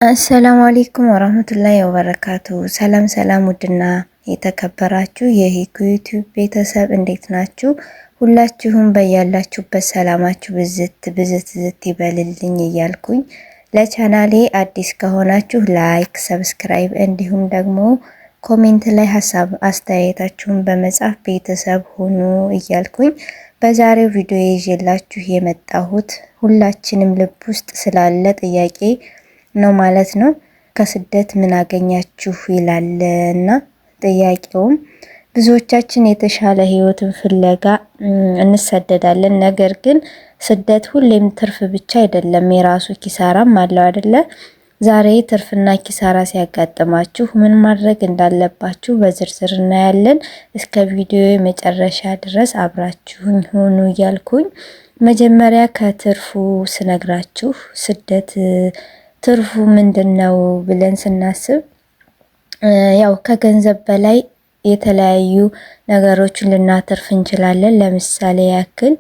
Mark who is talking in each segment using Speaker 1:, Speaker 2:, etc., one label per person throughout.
Speaker 1: አሰላሙ አለይኩም ወራህመቱላሂ ወበረካቱ። ሰላም ሰላም፣ ውድና የተከበራችሁ የሂኩ ዩቲዩብ ቤተሰብ እንዴት ናችሁ? ሁላችሁም በያላችሁበት ሰላማችሁ ብዝት ይበልልኝ እያልኩኝ ለቻናሌ አዲስ ከሆናችሁ ላይክ፣ ሰብስክራይብ እንዲሁም ደግሞ ኮሜንት ላይ ሀሳብ አስተያየታችሁን በመጻፍ ቤተሰብ ሁኑ እያልኩኝ በዛሬው ቪዲዮ ይዤላችሁ የመጣሁት ሁላችንም ልብ ውስጥ ስላለ ጥያቄ ነው ማለት ነው። ከስደት ምን አገኛችሁ ይላልና ጥያቄውም ብዙዎቻችን የተሻለ ህይወትን ፍለጋ እንሰደዳለን። ነገር ግን ስደት ሁሌም ትርፍ ብቻ አይደለም፣ የራሱ ኪሳራም አለው አይደለ? ዛሬ ትርፍና ኪሳራ ሲያጋጥማችሁ ምን ማድረግ እንዳለባችሁ በዝርዝር እናያለን። እስከ ቪዲዮ መጨረሻ ድረስ አብራችሁኝ ሆኑ እያልኩኝ መጀመሪያ ከትርፉ ስነግራችሁ ስደት ትርፉ ምንድነው ብለን ስናስብ ያው ከገንዘብ በላይ የተለያዩ ነገሮችን ልናተርፍ እንችላለን። ለምሳሌ ያክል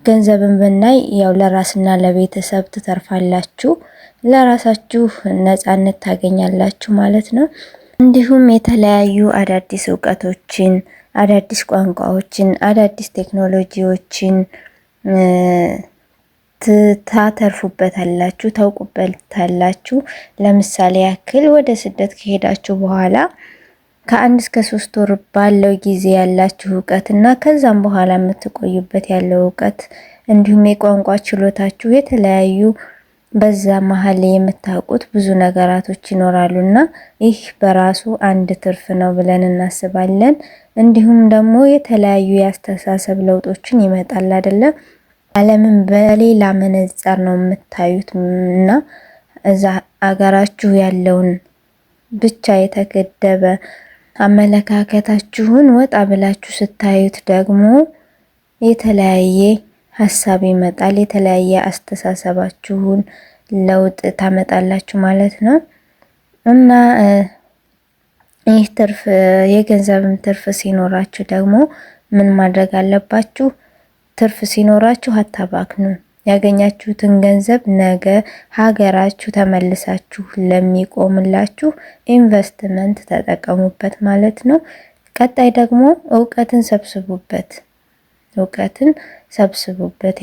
Speaker 1: ገንዘብን ብናይ ያው ለራስና ለቤተሰብ ትተርፋላችሁ፣ ለራሳችሁ ነፃነት ታገኛላችሁ ማለት ነው። እንዲሁም የተለያዩ አዳዲስ እውቀቶችን፣ አዳዲስ ቋንቋዎችን፣ አዳዲስ ቴክኖሎጂዎችን ታተርፉበታላችሁ፣ ታውቁበታላችሁ። ለምሳሌ ያክል ወደ ስደት ከሄዳችሁ በኋላ ከ1 እስከ 3 ወር ባለው ጊዜ ያላችሁ እውቀት እና ከዛም በኋላ የምትቆዩበት ያለው እውቀት እንዲሁም የቋንቋ ችሎታችሁ የተለያዩ በዛ መሀል የምታውቁት ብዙ ነገራቶች ይኖራሉና ይህ በራሱ አንድ ትርፍ ነው ብለን እናስባለን። እንዲሁም ደግሞ የተለያዩ የአስተሳሰብ ለውጦችን ይመጣል አይደለም? ዓለምን በሌላ መነጽር ነው የምታዩት እና እዛ አገራችሁ ያለውን ብቻ የተገደበ አመለካከታችሁን ወጣ ብላችሁ ስታዩት ደግሞ የተለያየ ሀሳብ ይመጣል። የተለያየ አስተሳሰባችሁን ለውጥ ታመጣላችሁ ማለት ነው እና ይህ ትርፍ የገንዘብም ትርፍ ሲኖራችሁ ደግሞ ምን ማድረግ አለባችሁ? ትርፍ ሲኖራችሁ አታባክኑ። ያገኛችሁትን ገንዘብ ነገ ሀገራችሁ ተመልሳችሁ ለሚቆምላችሁ ኢንቨስትመንት ተጠቀሙበት ማለት ነው። ቀጣይ ደግሞ እውቀትን ሰብስቡበት።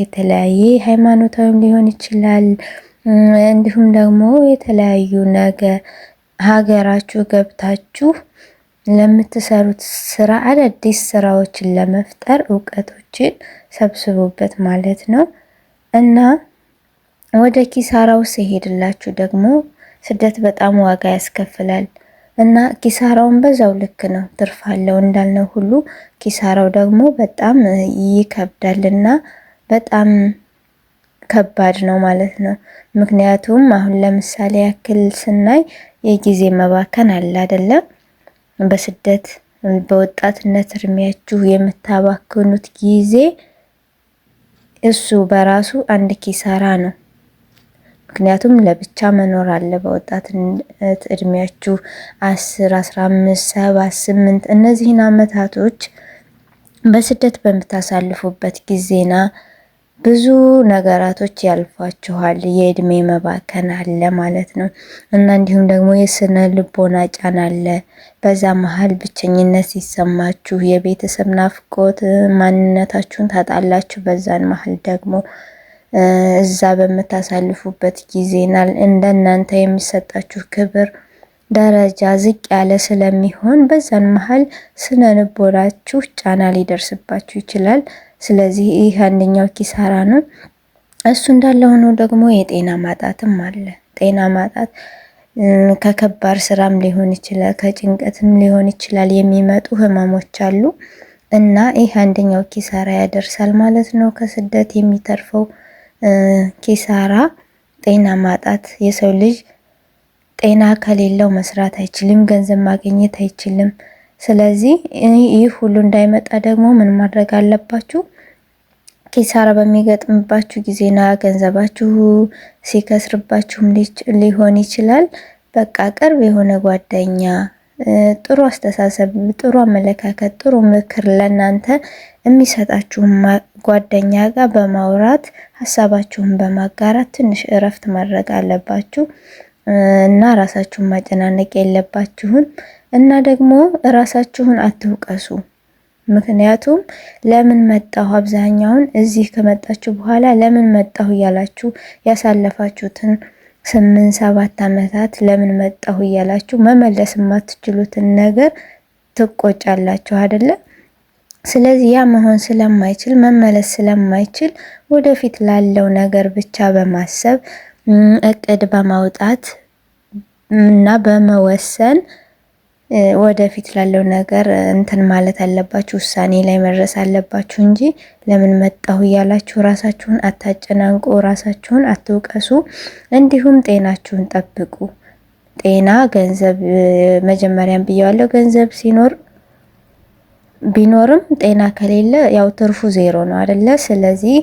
Speaker 1: የተለያየ ሃይማኖታዊም ሊሆን ይችላል። እንዲሁም ደግሞ የተለያዩ ነገ ሀገራችሁ ገብታችሁ ለምትሰሩት ስራ አዳዲስ ስራዎችን ለመፍጠር እውቀቶችን ሰብስቡበት ማለት ነው እና ወደ ኪሳራው ሲሄድላችሁ ደግሞ ስደት በጣም ዋጋ ያስከፍላል እና ኪሳራውን በዛው ልክ ነው። ትርፍ አለው እንዳልነው ሁሉ ኪሳራው ደግሞ በጣም ይከብዳልና በጣም ከባድ ነው ማለት ነው። ምክንያቱም አሁን ለምሳሌ ያክል ስናይ የጊዜ መባከን አለ አይደለም? በስደት በወጣትነት እድሜያችሁ የምታባክኑት ጊዜ እሱ በራሱ አንድ ኪሳራ ነው። ምክንያቱም ለብቻ መኖር አለ። በወጣትነት እድሜያችሁ 10፣ 15፣ 7፣ 8 እነዚህን አመታቶች በስደት በምታሳልፉበት ጊዜና ብዙ ነገራቶች ያልፏችኋል። የእድሜ መባከን አለ ማለት ነው እና እንዲሁም ደግሞ የስነ ልቦና ጫና አለ። በዛ መሀል ብቸኝነት ሲሰማችሁ የቤተሰብ ናፍቆት፣ ማንነታችሁን ታጣላችሁ። በዛን መሀል ደግሞ እዛ በምታሳልፉበት ጊዜና እንደናንተ የሚሰጣችሁ ክብር ደረጃ ዝቅ ያለ ስለሚሆን በዛን መሀል ስነ ልቦናችሁ ጫና ሊደርስባችሁ ይችላል። ስለዚህ ይህ አንደኛው ኪሳራ ነው። እሱ እንዳለ ሆኖ ደግሞ የጤና ማጣትም አለ። ጤና ማጣት ከከባድ ስራም ሊሆን ይችላል፣ ከጭንቀትም ሊሆን ይችላል የሚመጡ ህመሞች አሉ እና ይህ አንደኛው ኪሳራ ያደርሳል ማለት ነው። ከስደት የሚተርፈው ኪሳራ ጤና ማጣት። የሰው ልጅ ጤና ከሌለው መስራት አይችልም፣ ገንዘብ ማግኘት አይችልም። ስለዚህ ይህ ሁሉ እንዳይመጣ ደግሞ ምን ማድረግ አለባችሁ? ኪሳራ በሚገጥምባችሁ ጊዜና ገንዘባችሁ ሲከስርባችሁም ሊሆን ይችላል። በቃ ቅርብ የሆነ ጓደኛ፣ ጥሩ አስተሳሰብ፣ ጥሩ አመለካከት፣ ጥሩ ምክር ለናንተ የሚሰጣችሁ ጓደኛ ጋር በማውራት ሀሳባችሁን በማጋራት ትንሽ እረፍት ማድረግ አለባችሁ። እና ራሳችሁን ማጨናነቅ የለባችሁም። እና ደግሞ ራሳችሁን አትውቀሱ። ምክንያቱም ለምን መጣሁ አብዛኛውን እዚህ ከመጣችሁ በኋላ ለምን መጣሁ እያላችሁ ያሳለፋችሁትን 8-7 ዓመታት ለምን መጣሁ እያላችሁ መመለስ የማትችሉትን ነገር ትቆጫላችሁ አይደለ? ስለዚህ ያ መሆን ስለማይችል መመለስ ስለማይችል ወደፊት ላለው ነገር ብቻ በማሰብ እቅድ በማውጣት እና በመወሰን ወደፊት ላለው ነገር እንትን ማለት አለባችሁ፣ ውሳኔ ላይ መድረስ አለባችሁ እንጂ ለምን መጣሁ እያላችሁ ራሳችሁን አታጨናንቁ፣ ራሳችሁን አትውቀሱ። እንዲሁም ጤናችሁን ጠብቁ። ጤና ገንዘብ መጀመሪያም ብያለሁ፣ ገንዘብ ቢኖርም ጤና ከሌለ ያው ትርፉ ዜሮ ነው አይደለ? ስለዚህ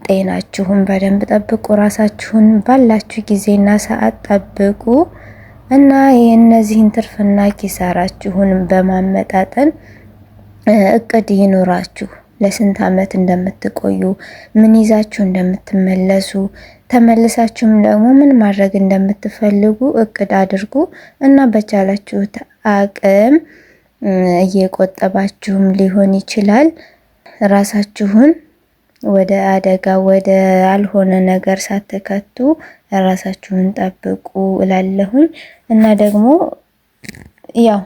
Speaker 1: ጤናችሁን በደንብ ጠብቁ። ራሳችሁን ባላችሁ ጊዜና ሰዓት ጠብቁ እና የእነዚህን ትርፍና ኪሳራችሁን በማመጣጠን እቅድ ይኑራችሁ። ለስንት ዓመት እንደምትቆዩ፣ ምን ይዛችሁ እንደምትመለሱ፣ ተመልሳችሁም ደግሞ ምን ማድረግ እንደምትፈልጉ እቅድ አድርጉ እና በቻላችሁት አቅም እየቆጠባችሁም ሊሆን ይችላል ራሳችሁን ወደ አደጋ ወደ አልሆነ ነገር ሳትከቱ ራሳችሁን ጠብቁ እላለሁኝ። እና ደግሞ ያው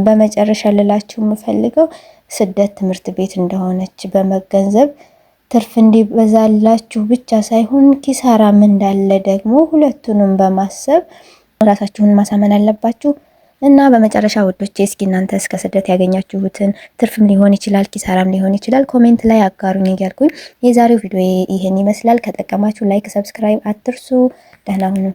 Speaker 1: በመጨረሻ ልላችሁ የምፈልገው ስደት ትምህርት ቤት እንደሆነች በመገንዘብ ትርፍ እንዲበዛላችሁ ብቻ ሳይሆን ኪሳራም እንዳለ ደግሞ ሁለቱንም በማሰብ ራሳችሁን ማሳመን አለባችሁ። እና በመጨረሻ ውዶቼ እስኪ እናንተ እስከ ስደት ያገኛችሁትን ትርፍም ሊሆን ይችላል ኪሳራም ሊሆን ይችላል ኮሜንት ላይ አጋሩኝ እያልኩኝ የዛሬው ቪዲዮ ይሄን ይመስላል። ከጠቀማችሁ ላይክ፣ ሰብስክራይብ አትርሱ። ደህና ሁኑ።